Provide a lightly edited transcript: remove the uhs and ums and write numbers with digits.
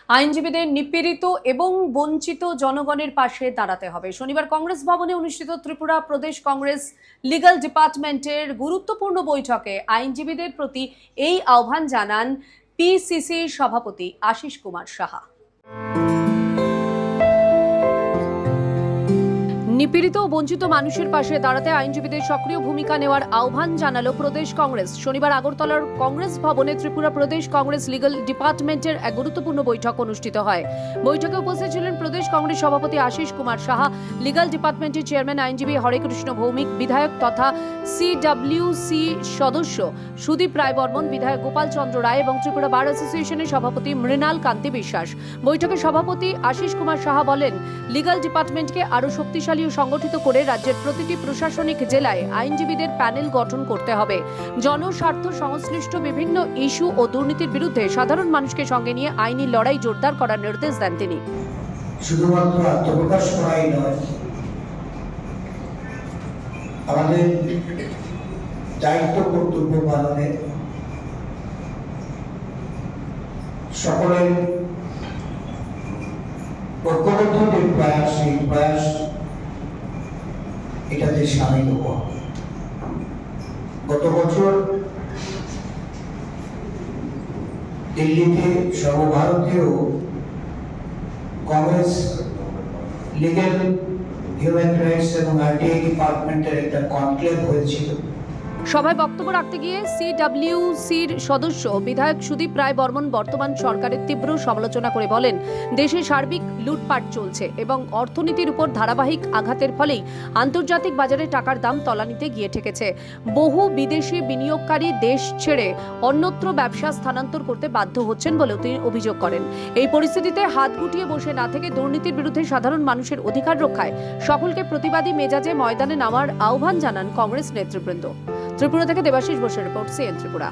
আইনজীবীদের নিপীড়িত এবং বঞ্চিত জনগণের পাশে দাঁড়াতে হবে। শনিবার কংগ্রেস ভবনে অনুষ্ঠিত ত্রিপুরা প্রদেশ কংগ্রেস লিগ্যাল ডিপার্টমেন্টের গুরুত্বপূর্ণ বৈঠকে আইনজীবীদের প্রতি এই আহ্বান জানান পিসিসির সভাপতি আশিস কুমার সাহা। নিপীড়িত ও বঞ্চিত মানুষের পাশে দাঁড়াতে আইনজীবীদের সক্রিয় ভূমিকা নেওয়ার আহ্বান জানালো প্রদেশ কংগ্রেস। শনিবার আগরতলার কংগ্রেস ভবনে ত্রিপুরা প্রদেশ কংগ্রেস লিগ্যাল ডিপার্টমেন্টের এক গুরুত্বপূর্ণ বৈঠক অনুষ্ঠিত হয়। বৈঠকে উপস্থিত ছিলেন প্রদেশ কংগ্রেস সভাপতি আশিস কুমার সাহা, লিগ্যাল ডিপার্টমেন্টের চেয়ারম্যান আইনজীবী হরেকৃষ্ণ ভৌমিক, বিধায়ক তথা সিডব্লিউসি সদস্য সুদীপ রায় বর্মন, বিধায়ক গোপাল চন্দ্র রায় এবং ত্রিপুরা বার অ্যাসোসিয়েশনের সভাপতি মৃণাল কান্তি বিশ্বাস। বৈঠকে সভাপতি আশিস কুমার সাহা বলেন, লিগ্যাল ডিপার্টমেন্টকে আরও শক্তিশালী সংগঠিত করে রাজ্যের প্রতিটি প্রশাসনিক জেলায় আইনজীবীদের প্যানেল গঠন করতে হবে। জনস্বার্থ সংশ্লিষ্ট বিভিন্ন ইস্যু ও দুর্নীতির বিরুদ্ধে সাধারণ মানুষকে সঙ্গে নিয়ে আইনি লড়াই জোরদার করার নির্দেশ দেন তিনি। শুধুমাত্র আত্মপ্রকাশ করাই নয়, আমাদের দায়িত্ব কর্তব্য পালনে সকলের ঐক্যবদ্ধ যে প্রয়াস, সেই প্রয়াস এটাতে সামিল হওয়া। গত বছর দিল্লিতে সর্বভারতীয় কংগ্রেস লিগ্যাল হিউম্যান রাইটস এবং আরটিআই ডিপার্টমেন্টের একটা কনক্লেভ হয়েছিল। সভায় বক্তব্য রাখতে গিয়ে সিডব্লিউসির সদস্য বিধায়ক সুদীপ রায় বর্মন বর্তমান সরকারের তীব্র সমালোচনা করে বলেন, দেশে সার্বিক লুটপাট চলছে এবং অর্থনীতির উপর ধারাবাহিক আঘাতের ফলেই আন্তর্জাতিক বাজারে টাকার দাম তলানিতে গিয়ে ঠেকেছে। বহু বিদেশি বিনিয়োগকারী দেশ ছেড়ে অন্যত্র ব্যবসা স্থানান্তর করতে বাধ্য হচ্ছেন বলেও তিনি অভিযোগ করেন। এই পরিস্থিতিতে হাত গুটিয়ে বসে না থেকে দুর্নীতির বিরুদ্ধে সাধারণ মানুষের অধিকার রক্ষায় সকলকে প্রতিবাদী মেজাজে ময়দানে নামার আহ্বান জানান কংগ্রেস নেতৃবৃন্দ। ত্রিপুরা থেকে দেবাশিস বসুর রিপোর্ট, সিএন ত্রিপুরা।